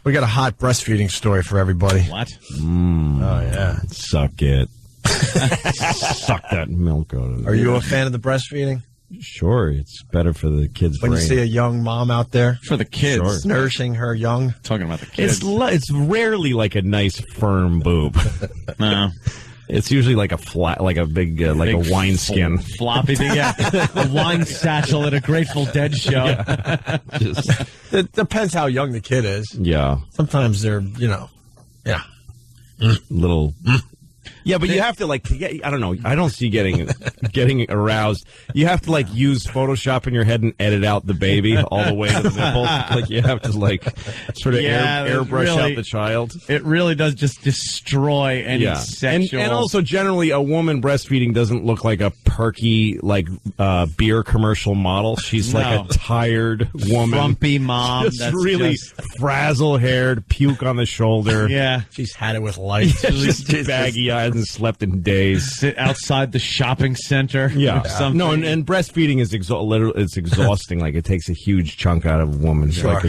We got a hot breastfeeding story for everybody. What? Oh, yeah. Suck it. Suck that milk out of it. Are you a fan of the breastfeeding? Sure, it's better for the kids' When brain. you see a young mom out there For the kids. Sure. nourishing her young. Talking about the kids. It's rarely like a nice firm boob. No. It's usually like a flat, like a big a wineskin. Floppy thing, yeah. A wine satchel at a Grateful Dead show. Yeah. It depends how young the kid is. Yeah. Sometimes they're, yeah. Little. Yeah, but you have to, like, I don't know. I don't see getting aroused. You have to, like, use Photoshop in your head and edit out the baby all the way to the nipple. Like, you have to, like, sort of airbrush out the child. It really does just destroy any sexual... And also, generally, a woman breastfeeding doesn't look like a perky, like, beer commercial model. She's like a tired woman. Frumpy mom. Just really frazzle-haired, puke on the shoulder. Yeah. She's had it with light. Just baggy eyes and slept in days. Sit outside the shopping center. Yeah. No, and breastfeeding is it's exhausting. Like, it takes a huge chunk out of a woman. Sure, like,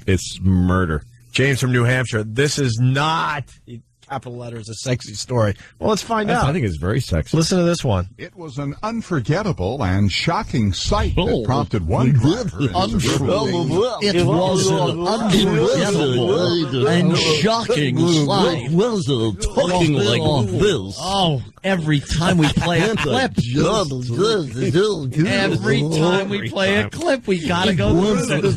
it's murder. James from New Hampshire. This is not, capital letters, a sexy story. Well, let's find out. I think it's very sexy. Listen to this one. It was an unforgettable and shocking sight that prompted one driver. It was an unforgettable and shocking sight. Was talking like this? Oh, every time we play a clip. Every time we play a clip, we gotta go through the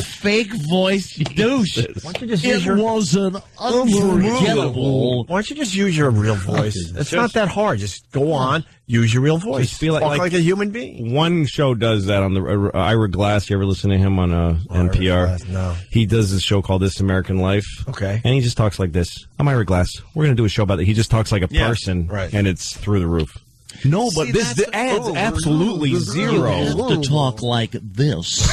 fake voice douche. Why don't you just It was an unforgettable. Why don't you just use your real voice? It's not that hard. Just go on, use your real voice. Just feel Talk like a human being. One show does that on the Ira Glass. You ever listen to him on NPR? Glass, no. He does this show called This American Life. Okay. And he just talks like this. I'm Ira Glass. We're going to do a show about it. He just talks like a person, right. And it's through the roof. No, but this adds absolutely zero. You have to talk like this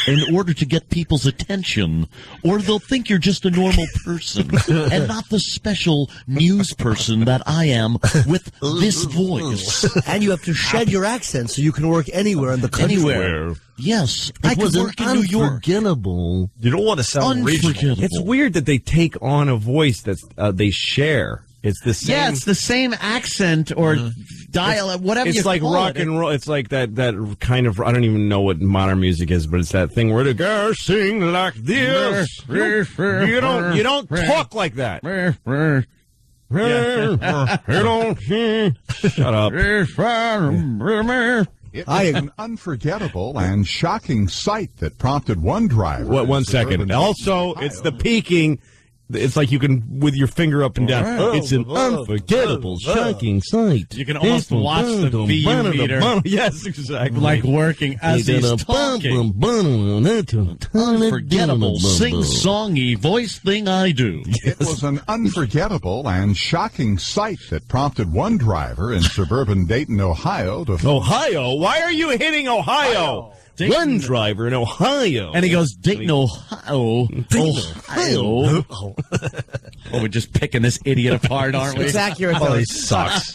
in order to get people's attention, or they'll think you're just a normal person and not the special news person that I am with this voice. And you have to shed your accent so you can work anywhere in the country. Anywhere. Yes, I can work in New York. Unforgettable. You don't want to sound regional. Unforgettable. It's weird that they take on a voice that they share. It's the same. Yeah, it's the same accent or dialect, whatever you It's like call rock it. and roll. It's like that kind of, I don't even know what modern music is, but it's that thing where the girls sing like this. You don't talk like that. You don't. Shut up. It was an unforgettable and shocking sight that prompted one driver. What? 1 second. Also, it's the peaking. It's like you can, with your finger up and down. It's an unforgettable, shocking sight. You can almost watch the VU meter. Yes, exactly. Like working as he's talking. Unforgettable, sing-songy voice thing I do. It was an unforgettable and shocking sight that prompted one driver in suburban Dayton, Ohio to... Ohio? Why are you hitting Ohio? One driver in Ohio. And he goes, Dayton, Ohio. Ohio. Oh, we're just picking this idiot apart, aren't we? It's accurate. Oh, he sucks.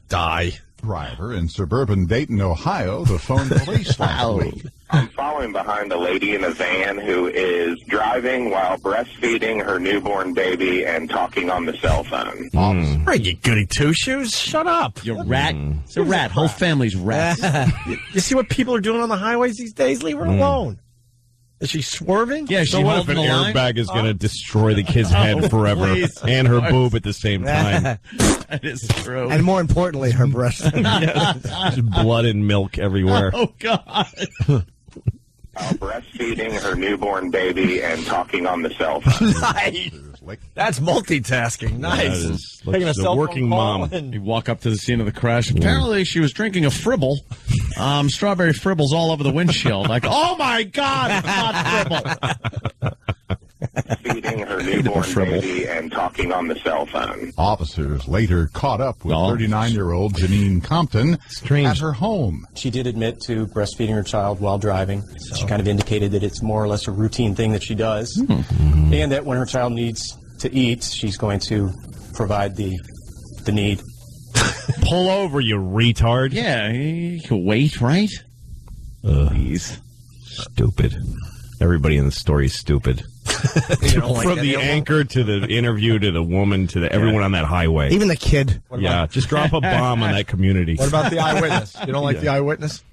Die. Driver in suburban Dayton, Ohio to phone police last week. I'm following behind a lady in a van who is driving while breastfeeding her newborn baby and talking on the cell phone. Right, you goody two-shoes. Shut up. You're rat. It's a rat. Whole family's rats. You see what people are doing on the highways these days? Leave her alone. Is she swerving? Yeah, So she what if an holding the line? airbag is going to destroy the kid's head forever please. and her boob at the same time? That is true. And more importantly, her breast. Just blood and milk everywhere. Oh, God. Breastfeeding her newborn baby and talking on the cell phone. Nice. That's multitasking. Nice. That is Taking a the cell phone working call mom. and- You walk up to the scene of the crash. Apparently, she was drinking a Fribble. Strawberry Fribbles all over the windshield. Like, oh, my God, it's not Fribble. Feeding her newborn baby and talking on the cell phone. Officers later caught up with 39-year-old Janine Compton at her home. She did admit to breastfeeding her child while driving. She kind of indicated that it's more or less a routine thing that she does, and that when her child needs to eat, she's going to provide the need. Pull over, you retard. Yeah, you can wait, right? Please. Stupid. Everybody in the story is stupid. From the anchor to the interview to the woman to everyone on that highway. Even the kid. Just drop a bomb on that community. What about the eyewitness? You don't like the eyewitness?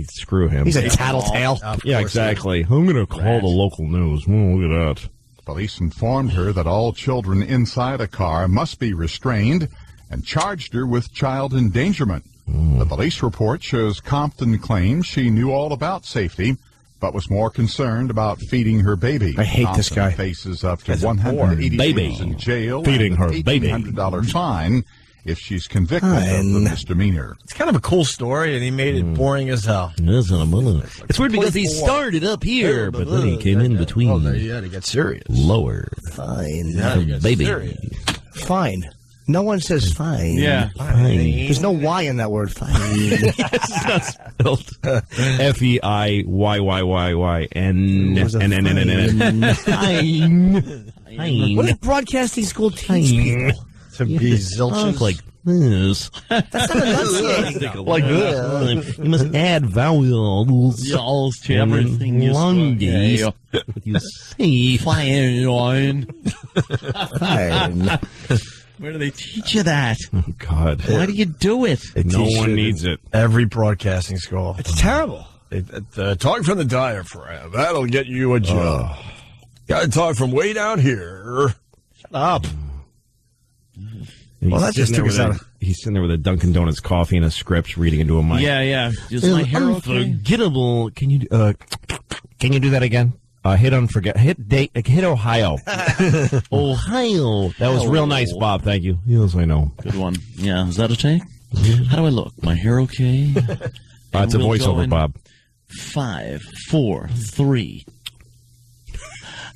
Screw him. He's a tattletale. Yeah, exactly. I'm going to call the local news. Look at that. Police informed her that all children inside a car must be restrained and charged her with child endangerment. The police report shows Compton claims she knew all about safety, but was more concerned about feeding her baby. I hate this guy. Faces up to 180 days in jail Feeding and her an baby. $1,800 fine if she's convicted of the misdemeanor. It's kind of a cool story, and he made it boring as hell. It's weird because he started up here, but then he came in between. Oh, there you had to get serious. Lower. Fine. Baby. Serious. Fine. No one says fine. Yeah. Fine. There's no Y in that word. Fine. It's not spelled Feiyyyn. Fine. What does broadcasting school teach people? To be zilches. Like this. That's not enunciating. Like this. You must add vowels. Y'all to everything you Lunges. You say Fine. Fine. Where do they teach you that? Oh, God. Why do you do it? No one needs it. Every broadcasting school. It's terrible. Talk from the diaphragm. That'll get you a job. Got to talk from way down here. Shut up. Well, that just took us out. He's sitting there with a Dunkin' Donuts coffee and a script, reading into a mic. Yeah. Is my hair okay? Unforgettable. Can you do that again? Hit Ohio. Ohio. That was real nice, Bob. Thank you. Yes, I know. Good one. Yeah. Is that a take? How do I look? My hair okay? It's a voiceover, Bob. 5, 4, 3.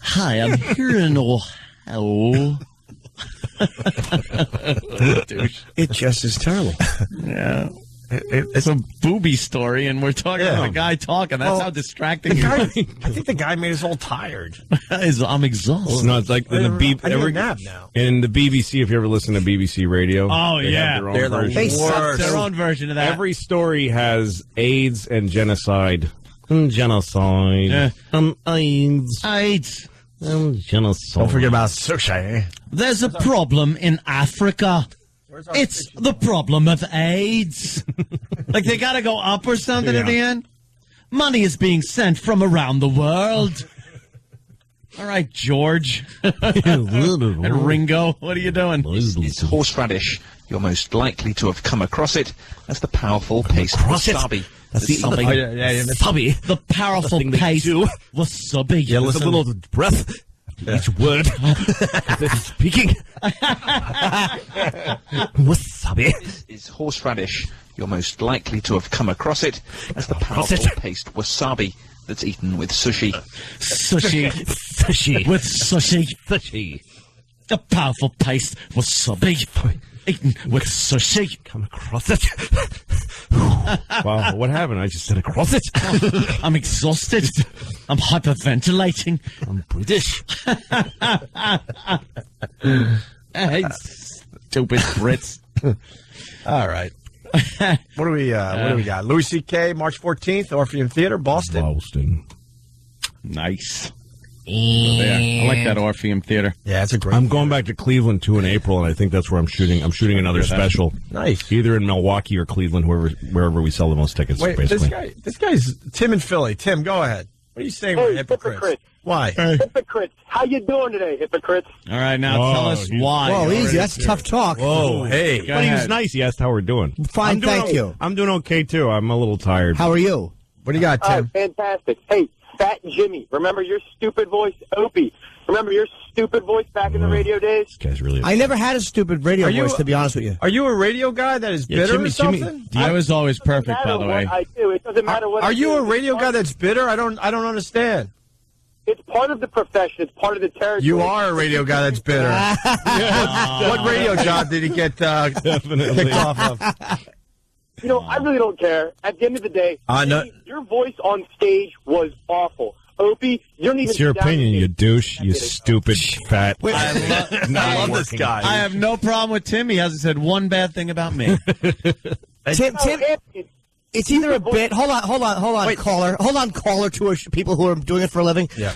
Hi, I'm here in Ohio. It just is terrible. Yeah. It's a booby story, and we're talking about a guy talking. That's how distracting you are. I think the guy made us all tired. I'm exhausted. No, it's like in the I need a nap now. in the BBC. If you ever listen to BBC Radio, Oh, they yeah. have their own They're the version. They worst. Their own version of that. Every story has AIDS and genocide. Genocide. AIDS. Genocide. Don't forget about sushi. There's a problem in Africa. It's the problem of AIDS. Like they got to go up or something at the end. Money is being sent from around the world. All right, George. And Ringo, what are you doing? It's horseradish. You're most likely to have come across it. That's the powerful paste wasabi. That's the Wasabi. subby. The powerful paste wasabi. Yeah, listen. A little breath. Each word. Speaking. Wasabi. It's horseradish. You're most likely to have come across it. That's the powerful paste wasabi that's eaten with sushi. Sushi. Sushi. With sushi. Sushi. The powerful paste wasabi. Eaten with sushi. Come across it. Wow, what happened? I just said across it. I'm exhausted. I'm hyperventilating. I'm British. Hey, stupid Brits. All right. What do we got? Louis C.K. March 14th, Orpheum Theater, Boston. Nice. There. I like that Orpheum Theater. Yeah, it's a great. I'm going back to Cleveland too in April, and I think that's where I'm shooting. I'm shooting another special. Nice. Either in Milwaukee or Cleveland, wherever we sell the most tickets. Wait, basically. this guy's Tim in Philly. Tim, go ahead. What are you saying? Hey, we're hypocrites? Why? Hypocrites. How you doing today, hypocrites? All right, now tell us why. Whoa, easy. That's tough talk. Whoa, hey. But he was nice. He asked how we're doing. Fine, thank you. I'm doing okay too. I'm a little tired. How are you? What do you got, Tim? Fantastic. Hey, Fat Jimmy. Remember your stupid voice? Opie. Remember your stupid voice back in the radio days? This guy's really. I never had a stupid radio voice, to be honest with you. Are you a radio guy that is bitter or something? I was always perfect, by the way. I do. It doesn't matter what. Are you a radio guy that's bitter? I don't understand. It's part of the profession. It's part of the territory. You are a radio guy that's bitter. What radio job did he get kicked off of? You know, I really don't care. At the end of the day, your voice on stage was awful. Opie, you don't even. It's your opinion, you douche. You stupid fat. I love this guy. I have no problem with Tim. He hasn't said one bad thing about me. It's either a bit. Hold on, Wait. caller. Hold on, caller, to people who are doing it for a living. Yeah.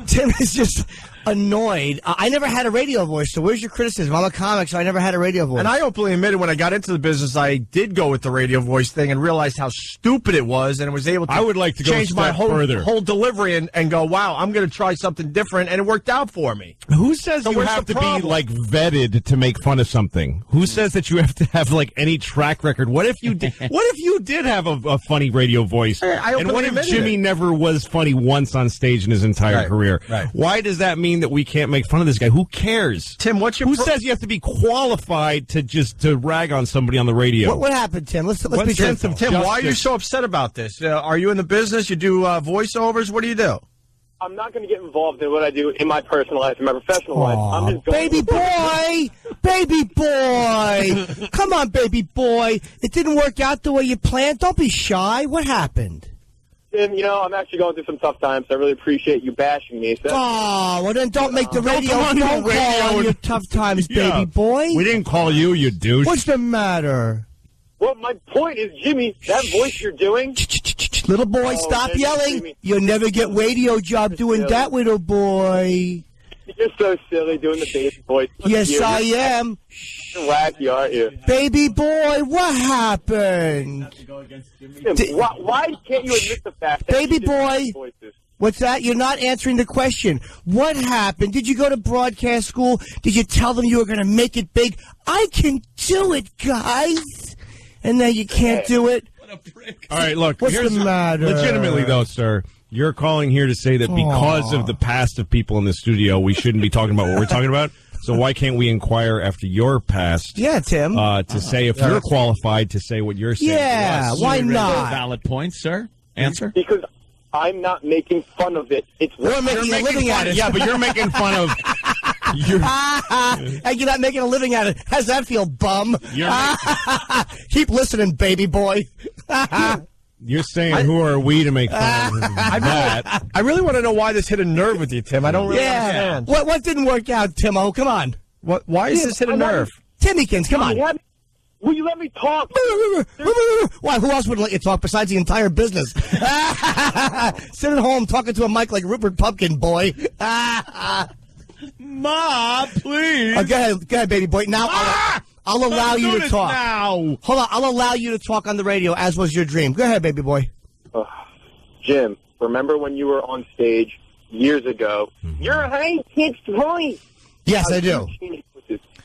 Tim is just annoyed. I never had a radio voice, so where's your criticism? I'm a comic, so I never had a radio voice. And I openly admitted when I got into the business, I did go with the radio voice thing and realized how stupid it was, and was able to. I would like to go change a my step further. whole delivery and go, wow, I'm going to try something different, and it worked out for me. Who says So you where's have the to be problem? like vetted to make fun of something? Who says that you have to have like any track record? What if you did? What if you did have a funny radio voice? I And what openly if admitted Jimmy it. never was funny once on stage in his entire Right, career? right. Why does that mean that we can't make fun of this guy? Who cares? Tim, what's your Who says you have to be qualified to rag on somebody on the radio? What happened, Tim? Let's be Tim, truthful. Tim, why are you Justice. so upset about this? Are you in the business? You do voiceovers? What do you do? I'm not going to get involved in what I do in my personal life, in my professional life. I'm just going Baby boy, come on, baby boy. It didn't work out the way you planned. Don't be shy. What happened? Tim, I'm actually going through some tough times. I really appreciate you bashing me. So Oh, well then don't make the radio. come on Don't the radio call on and- your tough times, Yeah. baby boy. We didn't call you, you douche. What's the matter? well, my point is, Jimmy, that voice you're doing, Little boy, Oh, stop baby, yelling. Jimmy. You'll never get radio job doing silly. that, little boy. you're so silly doing the baby voice. Look Yes, at you. I am. You're wacky, aren't you? Baby boy, what happened? Tim, why can't you admit the fact that Baby you did boy. voices? What's that? You're not answering the question. What happened? Did you go to broadcast school? Did you tell them you were going to make it big? I can do it, guys. And now you can't do it? All right, look. What's here's the matter? Legitimately, though, sir, you're calling here to say that because of the past of people in the studio, we shouldn't be talking about what we're talking about. So why can't we inquire after your past? Yeah, Tim. To say if you're qualified to say what you're saying. Yeah, to us. why not? Valid points, sir. Answer. Because I'm not making fun of it. It's You're making a living at it. Yeah, but you're making fun of. You're, And you're not making a living at it. How's that feel, bum? You're Keep listening, baby boy. you're saying who are we to make fun of that? I really want to know why this hit a nerve with you, Tim. I don't really Yeah. understand. What didn't work out, Timo? Come on. Why is this hit a nerve? Timmykins, come on. Will you let me talk? Why? Who else would let you talk besides the entire business? Sit at home talking to a mic like Rupert Pupkin, boy. Ma, please. Go ahead, baby boy. Now I'll allow you to talk. Now. Hold on, I'll allow you to talk on the radio, as was your dream. Go ahead, baby boy. Jim, remember when you were on stage years ago? You're a high-pitched voice. Yes, I do.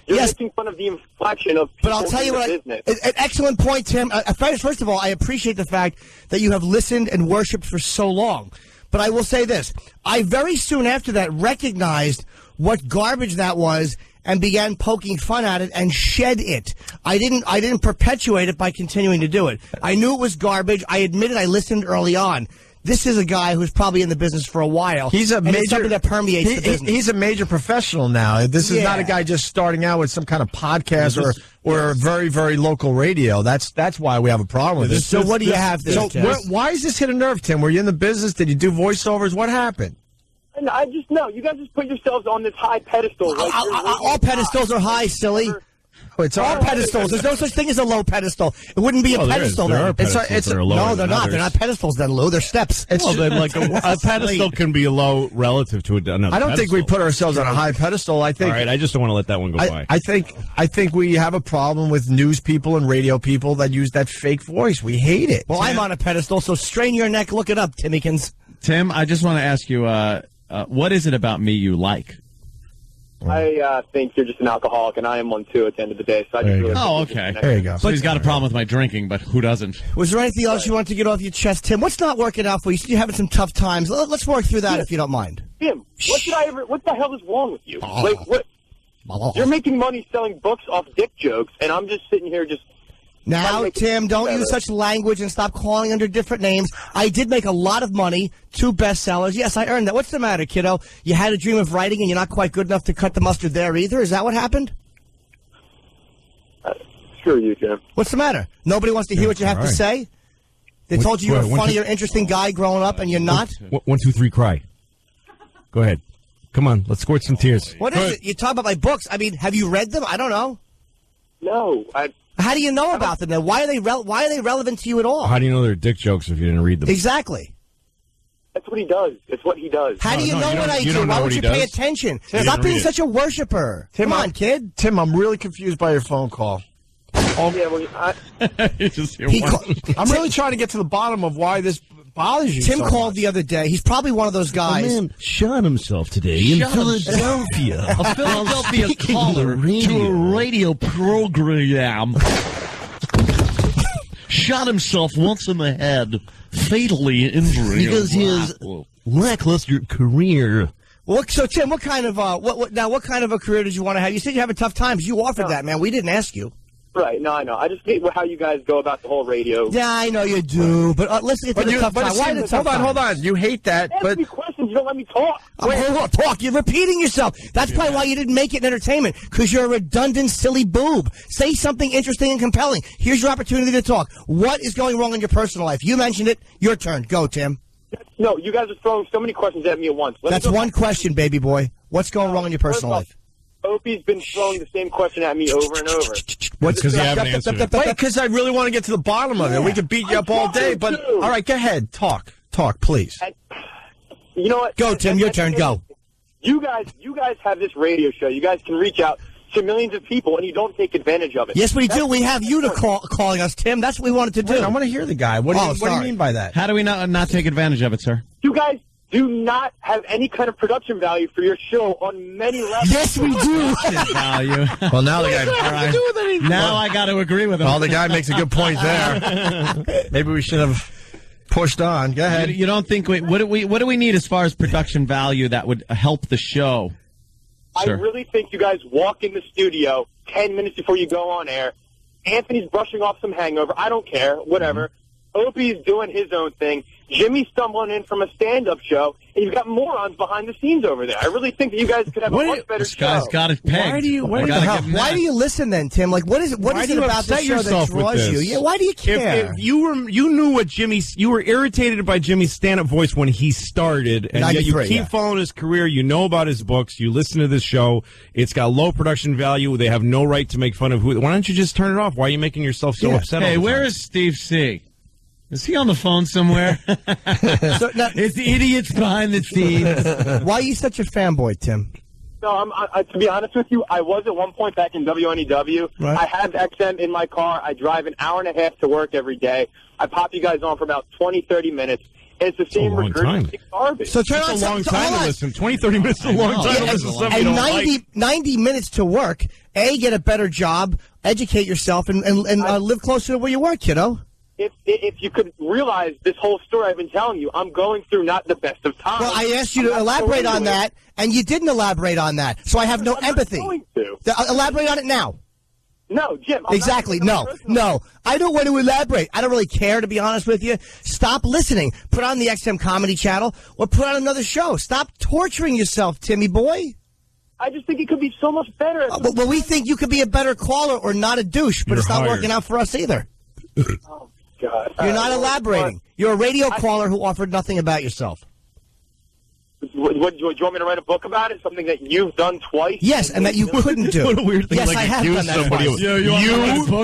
You're Yes. making fun of the inflection of people But I'll tell you in what, the business. an excellent point, Tim. First of all, I appreciate the fact that you have listened and worshipped for so long. But I will say this. I very soon after that recognized what garbage that was and began poking fun at it and shed it. I didn't perpetuate it by continuing to do it. I knew it was garbage. I admitted I listened early on. This is a guy who's probably in the business for a while. He's a and major. it's something that permeates the business. He's a major professional now. This is not a Yeah. guy just starting out with some kind of podcast or a very, very local radio. That's why we have a problem with this. So what do you have there, So Tim? why is this hit a nerve, Tim? Were you in the business? Did you do voiceovers? What happened? And I just know you guys just put yourselves on this high pedestal. Like you're All pedestals are high, silly. It's All pedestals. There's no such thing as a low pedestal. It wouldn't be a Well, there is. pedestal There then. are pedestals that are lower no, than they're not. others. They're not pedestals then, Lou. They're steps. Well, then, like a pedestal can be low relative to another. I don't think we pedestal. put ourselves on a high pedestal. I think. All right, I just don't want to let that one go by. I think we have a problem with news people and radio people that use that fake voice. We hate it. Well, I'm on a pedestal, so strain your neck. Look it up, Timmykins. Tim, I just want to ask you, what is it about me you like? I think you're just an alcoholic, and I am one too. At the end of the day, so I just really Oh, think you're okay. just an There you go. So he's got a problem with my drinking, but who doesn't? Was there anything else you wanted to get off your chest, Tim? What's not working out for you? You're having some tough times. Let's work through that if you don't mind. Jim, what the hell is wrong with you? Like, what? You're making money selling books off dick jokes, and I'm just sitting here just. Now, Tim, don't use such language and stop calling under different names. I did make a lot of money, 2 bestsellers. Yes, I earned that. What's the matter, kiddo? You had a dream of writing and you're not quite good enough to cut the mustard there either? Is that what happened? Screw you, Jim. What's the matter? Nobody wants to hear what you have to say? They told you you were a funny or interesting guy growing up and you're not? 1, 2, 3, cry. Go ahead. Come on, let's squirt some tears. What is it? You talk about my books. I mean, have you read them? I don't know. No, How do you know about them then? Why are they relevant to you at all? How do you know they're dick jokes if you didn't read them? Exactly. That's what he does. It's what he does. How do you know what I do? Why would you pay attention? Stop being such a worshiper. Come on, kid. Tim, I'm really confused by your phone call. Yeah, well, I'm really trying to get to the bottom of why this bothers you. Tim so called much. the other day. He's probably one of those guys. A man shot himself today in Philadelphia. A Philadelphia caller to a radio program shot himself once in the head, fatally injuring because his lackluster career. So Tim, what kind of what kind of a career did you want to have? You said you have a tough time. You offered that, man. We didn't ask you. Right, no, I know. I just hate how you guys go about the whole radio. Yeah, I know you do, but let's get to the tough time. Why the tough time? Hold on. You hate that, Ask me questions. You don't let me talk. Hold on, talk. You're repeating yourself. That's probably why you didn't make it in entertainment, because you're a redundant, silly boob. Say something interesting and compelling. Here's your opportunity to talk. What is going wrong in your personal life? You mentioned it. Your turn. Go, Tim. No, you guys are throwing so many questions at me at once. That's one question, baby boy. What's going wrong in your personal life? Opie's been throwing the same question at me over and over. What's because you haven't answered it? Wait, because I really want to get to the bottom of it. We could beat you up all day, but all right, go ahead. Talk, please. You know what? Go, Tim. Your turn. Go. You guys have this radio show. You guys can reach out to millions of people, and you don't take advantage of it. Yes, we do. We have you to calling us, Tim. That's what we wanted to do. Wait, I want to hear the guy. What do you mean by that? How do we not take advantage of it, sir? You guys do not have any kind of production value for your show on many levels. Yes, we do. Value. Well, now the guy. Now I got to agree with him. Well, the guy makes a good point there. Maybe we should have pushed on. Go ahead. You don't think what do we need as far as production value that would help the show? I really think you guys walk in the studio 10 minutes before you go on air. Anthony's brushing off some hangover. I don't care. Whatever. Opie's doing his own thing. Jimmy's stumbling in from a stand-up show, and you've got morons behind the scenes over there. I really think that you guys could have a much better show. This guy's got it pegged. Why do you listen then, Tim? Like, what is it about the show that draws you? Yeah, why do you care? If you knew what you were irritated by Jimmy's stand-up voice when he started, and yet you keep following his career. You know about his books. You listen to this show. It's got low production value. They have no right to make fun of who. Why don't you just turn it off? Why are you making yourself so upset? Hey, where is Steve C? Is he on the phone somewhere? It's the idiots behind the scenes. Why are you such a fanboy, Tim? No, to be honest with you, I was at one point back in WNEW. Right. I have XM in my car. I drive an hour and a half to work every day. I pop you guys on for about 20, 30 minutes. It's the same regurgitated garbage. So turn It's a long time to listen. 20, 30 minutes is a long time to listen to something you don't like. 90 minutes to work. Get a better job, educate yourself, and live closer to where you work, kiddo. If you could realize this whole story I've been telling you, I'm going through not the best of times. Well, I asked you to elaborate on that, and you didn't elaborate on that. So I have no empathy. I'm not going to. Elaborate on it now. No, Jim. Exactly. No. I don't want to elaborate. I don't really care, to be honest with you. Stop listening. Put on the XM Comedy Channel or put on another show. Stop torturing yourself, Timmy boy. I just think it could be so much better. Well, we think you could be a better caller or not a douche, but it's not working out for us either. Oh, God. You're not elaborating. You're a radio caller who offered nothing about yourself. What, do you want me to write a book about it? Something that you've done twice? Yes, and that you couldn't do. What a weird thing. Yes, like I have done that somebody twice.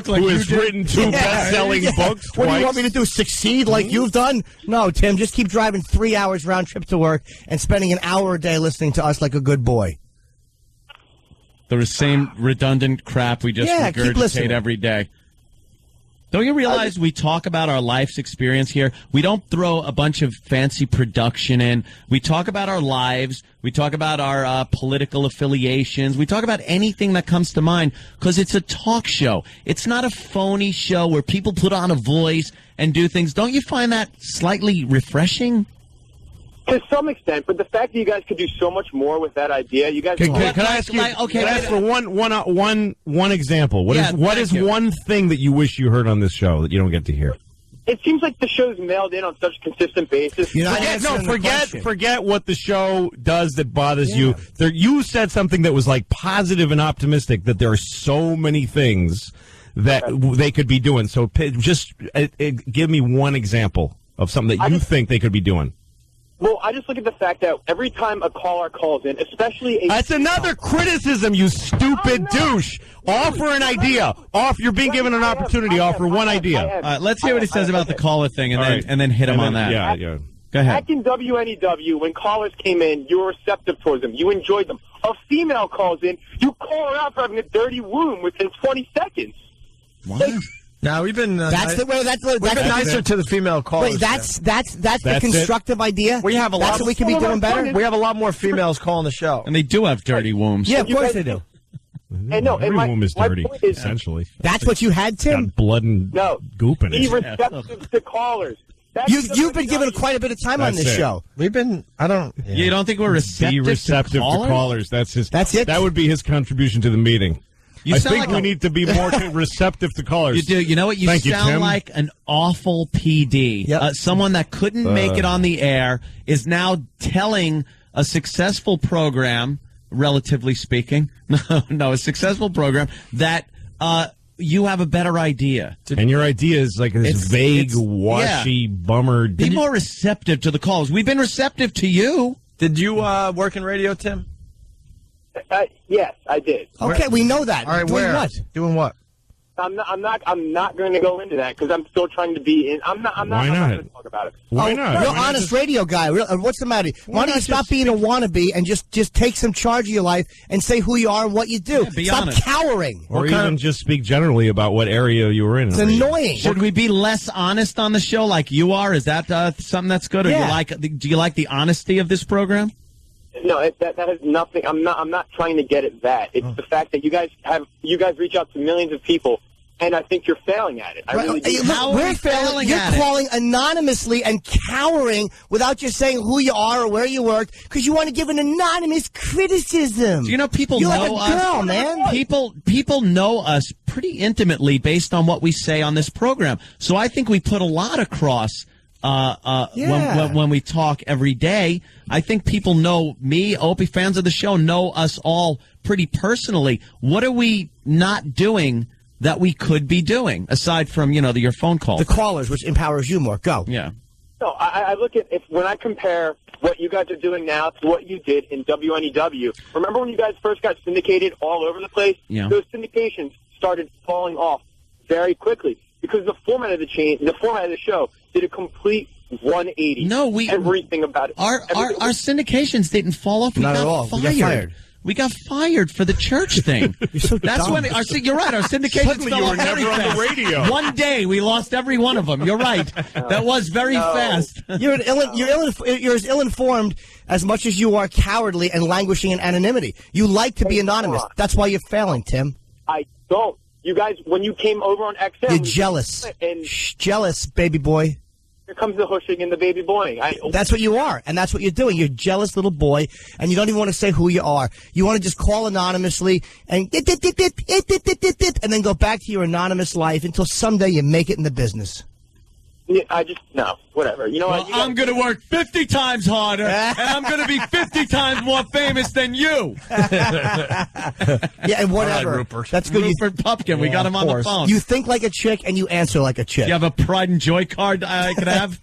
who has written two best-selling books What twice. do you want me to do, succeed like you've done? No, Tim, just keep driving 3 hours round trip to work and spending an hour a day listening to us like a good boy. The same redundant crap we just regurgitate every day. Don't you realize we talk about our life's experience here? We don't throw a bunch of fancy production in. We talk about our lives. We talk about our political affiliations. We talk about anything that comes to mind because it's a talk show. It's not a phony show where people put on a voice and do things. Don't you find that slightly refreshing? To some extent, but the fact that you guys could do so much more with that idea, you guys. Can I ask you? Can I ask for one example? What is one thing that you wish you heard on this show that you don't get to hear? It seems like the show's mailed in on such a consistent basis. Forget what the show does that bothers you. You said something that was like positive and optimistic. That there are so many things that they could be doing. So just give me one example of something that you think they could be doing. Well, I just look at the fact that every time a caller calls in, especially That's another criticism, you stupid douche. Offer an idea. You're being given an opportunity. Offer one idea. Let's hear what he says about the caller thing, and then hit him on that. Yeah. Go ahead. Back in WNEW, when callers came in, you were receptive towards them. You enjoyed them. A female calls in, you call her out for having a dirty womb within 20 seconds. What? Now we've been that's nicer to the female callers. Wait, that's the constructive idea. We have a lot. That's what we can be doing better. We have a lot more females calling the show, and they do have dirty wombs. Yeah, of course they do. And no, every womb is dirty, essentially. That's what you had, Tim. Got blood and goop in it. Be receptive to callers. You've been given quite a bit of time on this show. We've been. I don't. Yeah. You don't think we're receptive, Be receptive to callers? That's it. That would be his contribution to the meeting. I think we need to be more receptive to callers. You do. You know what? You sound like an awful PD. Yep. Someone that couldn't make it on the air is now telling a successful program, relatively speaking, a successful program, that you have a better idea. And your idea is like this vague, washy, bummer. Be more receptive to the calls. We've been receptive to you. Did you work in radio, Tim? Yes, I did. Okay, we know that. All right, doing what? Doing what? I'm not going to go into that because I'm still trying to be in. I'm not going to talk about it. Why not? Real honest radio guy. What's the matter? Why don't you stop being a wannabe and just take some charge of your life and say who you are and what you do? Yeah, be stop honest. cowering. Or even just speak generally about what area you were in. It's annoying. Should we be less honest on the show like you are? Is that something that's good? Or do you like the honesty of this program? No, that has nothing. I'm not trying to get at that. It's the fact that you guys reach out to millions of people, and I think you're failing at it. I really do. How We're are we failing You're at it? calling anonymously and cowering without just saying who you are or where you work because you want to give an anonymous criticism. Do you know people You're know like a girl, us? man. People know us pretty intimately based on what we say on this program. So I think we put a lot across when we talk every day. I think people know me, Opie, fans of the show know us all pretty personally. What are we not doing that we could be doing aside from, your phone calls? The callers, which empowers you more. Go. Yeah. No, I look at when I compare what you guys are doing now to what you did in WNEW. Remember when you guys first got syndicated all over the place? Yeah. Those syndications started falling off very quickly because the format of the show did a complete 180. No, everything about it. Our syndications didn't fall off. Not at all. We got fired. We got fired for the church thing. You're so That's dumb. when you're right. Our syndications Suddenly fell you off were never very on the fast. radio. One day we lost every one of them. You're right. That was very fast. You're as ill-informed as much as you are cowardly and languishing in anonymity. You like to be anonymous. That's why you're failing, Tim. I don't. You guys, when you came over on XM, You're jealous. And Jealous, baby boy. here comes the hushing and the baby boying. That's what you are, and that's what you're doing. You're a jealous little boy, and you don't even want to say who you are. You want to just call anonymously and then go back to your anonymous life until someday you make it in the business. No, whatever. You know Well, what? I'm going to work 50 times harder, and I'm going to be 50 times more famous than you. Yeah, and whatever. All right, Rupert. That's good. Rupert Pupkin, we got him on the phone. You think like a chick, and you answer like a chick. You have a Pride and Joy card I could have?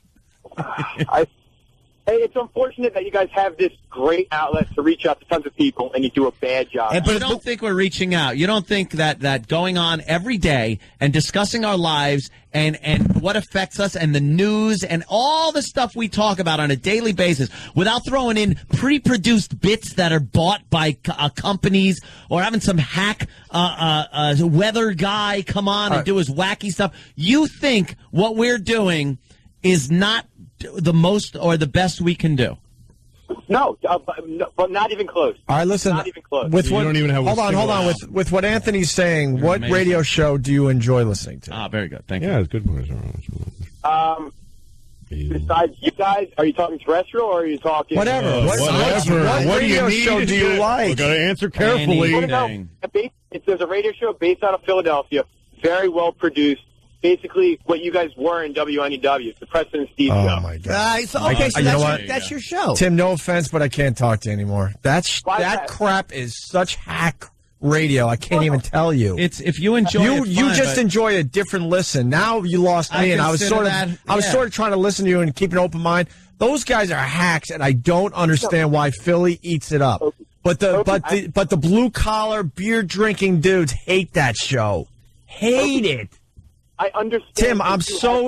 Hey, it's unfortunate that you guys have this great outlet to reach out to tons of people, and you do a bad job. But you don't think we're reaching out. You don't think that going on every day and discussing our lives and what affects us and the news and all the stuff we talk about on a daily basis without throwing in pre-produced bits that are bought by companies or having some hack weather guy come on and do his wacky stuff. You think what we're doing is not the most or the best we can do? No, but not even close. All right, listen. Not even close. With what, don't even have hold on. With what Anthony's saying, what amazing. radio show do you enjoy listening to? Ah, very good. Thank you. Yeah, it's good. Besides you guys, are you talking terrestrial or are you talking... Whatever. What radio show do you like? We got to answer carefully. Anything. There's a radio show based out of Philadelphia, very well produced. Basically, what you guys were in WNEW, it's the President Steve show. Oh my God! So you know what? that's your show. Tim, no offense, but I can't talk to you anymore. That that? crap is such hack radio. I can't even tell you. It's if you enjoy it, you fine, just but enjoy a different listen. Now you lost me, and I was consider sort of that, I was yeah. sort of trying to listen to you and keep an open mind. Those guys are hacks, and I don't understand why Philly eats it up. But the blue collar beer drinking dudes hate that show. Hate it. I understand. Tim,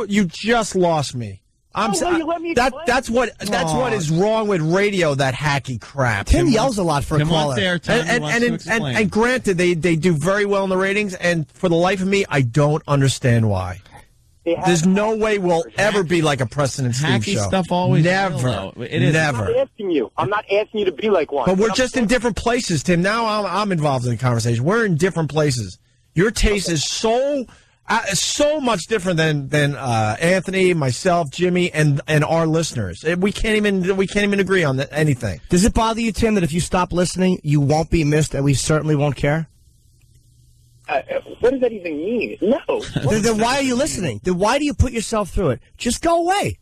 you just lost me. You let me explain. That's what is wrong with radio. That hacky crap. Tim yells a lot for a caller. And granted, they do very well in the ratings. And for the life of me, I don't understand why. There's no way we'll ever be like a Preston and Steve hacky show. Stuff always never. It is. Never. I'm not asking you to be like one. But we're just in different places, Tim. Now I'm involved in the conversation. We're in different places. Your taste is so much different than Anthony, myself, Jimmy, and our listeners. We can't even agree on anything. Does it bother you, Tim, that if you stop listening, you won't be missed, and we certainly won't care? What does that even mean? No. Then why are you listening? Then why do you put yourself through it? Just go away.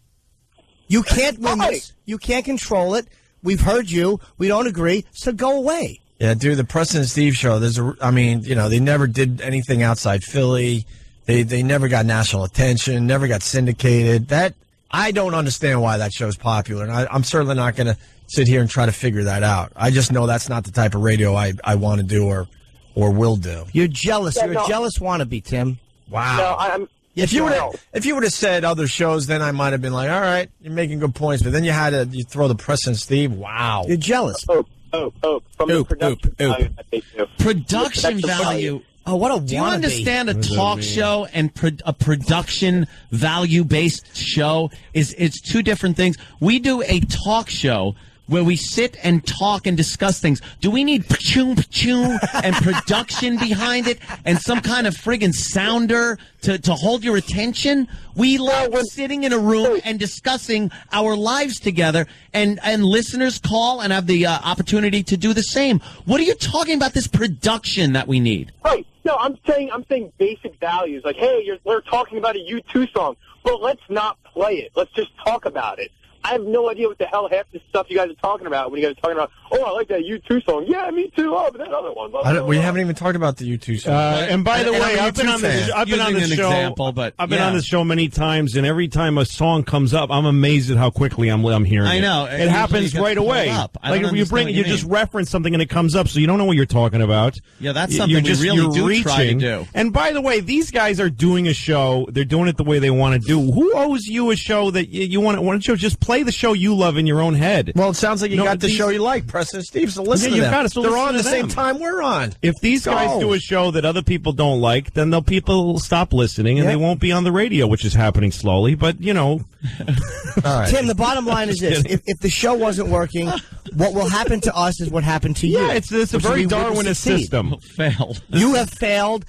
You can't win this. You can't control it. We've heard you. We don't agree. So go away. Yeah, dude, the Preston and Steve show, they never did anything outside Philly. They never got national attention, never got syndicated. I don't understand why that show's popular, and I'm certainly not going to sit here and try to figure that out. I just know that's not the type of radio I want to do or will do. You're jealous. You're a jealous wannabe, Tim. Wow. No, if you would have said other shows, then I might have been like, all right, you're making good points. But then you throw the Preston and Steve. Wow. You're jealous. From the production value that they do. Production value. Oh, what a wannabe. Do you understand a talk show and a production value-based show? It's two different things. We do a talk show where we sit and talk and discuss things. Do we need pa-choom and production behind it and some kind of friggin' sounder to hold your attention? We love sitting in a room and discussing our lives together, and listeners call and have the opportunity to do the same. What are you talking about, this production that we need? Right. No, I'm saying basic values. Like, hey, we're talking about a U2 song, but let's not play it. Let's just talk about it. I have no idea what the hell half the stuff you guys are talking about when you guys are talking about, I like that U2 song. Yeah, me too. Oh, but that other one. Blah, blah, blah. We haven't even talked about the U2 song. And by the way, I've been on this show. I've been on this show many times, and every time a song comes up, I'm amazed at how quickly I'm hearing it. I know. It happens right away. Like if you just reference something and it comes up, so you don't know what you're talking about. Yeah, that's something we really do try to do. And by the way, these guys are doing a show. They're doing it the way they want to do. Who owes you a show that you want? Why don't you just play the show you love in your own head? Well, it sounds like you got the show you like, Preston and Steve, so listen to them. They're on the same time we're on. If these guys do a show that other people don't like, then people will stop listening, and they won't be on the radio, which is happening slowly, but, All right. Tim, the bottom line is this. If the show wasn't working, what will happen to us is what happened to you. Yeah, it's a very Darwinist system. Failed. You have failed.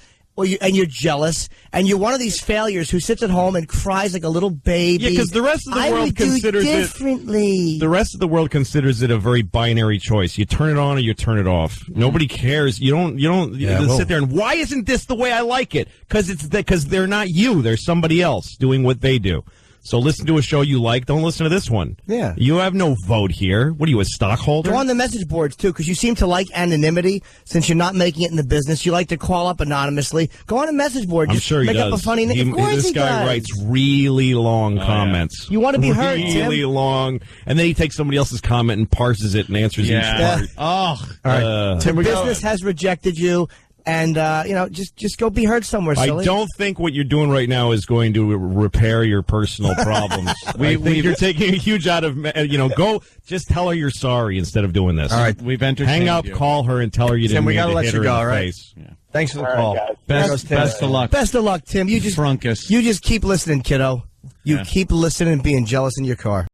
And you're jealous, and you're one of these failures who sits at home and cries like a little baby. Yeah, because the rest of the world considers it differently. The rest of the world considers it a very binary choice. You turn it on or you turn it off. Nobody cares. You don't sit there and why isn't this the way I like it? Because they're not you. They're somebody else doing what they do. So listen to a show you like. Don't listen to this one. Yeah. You have no vote here. What are you, a stockholder? Go on the message boards, too, because you seem to like anonymity. Since you're not making it in the business, you like to call up anonymously. Go on a message board. Just I'm sure he make does. up a funny name. This guy writes really long comments. Yeah. You want to be heard, Tim. Really long. And then he takes somebody else's comment and parses it and answers each part. Oh. All right. The business has rejected you. And, just go be heard somewhere, silly. I don't think what you're doing right now is going to repair your personal problems. I think you're taking a huge out of, go just tell her you're sorry instead of doing this. All right. We've entertained Hang up, call her, and tell her you didn't mean to hit her in the face. Yeah. Thanks for the call. Best of luck. Best of luck, Tim. You just keep listening, kiddo. You keep listening and being jealous in your car.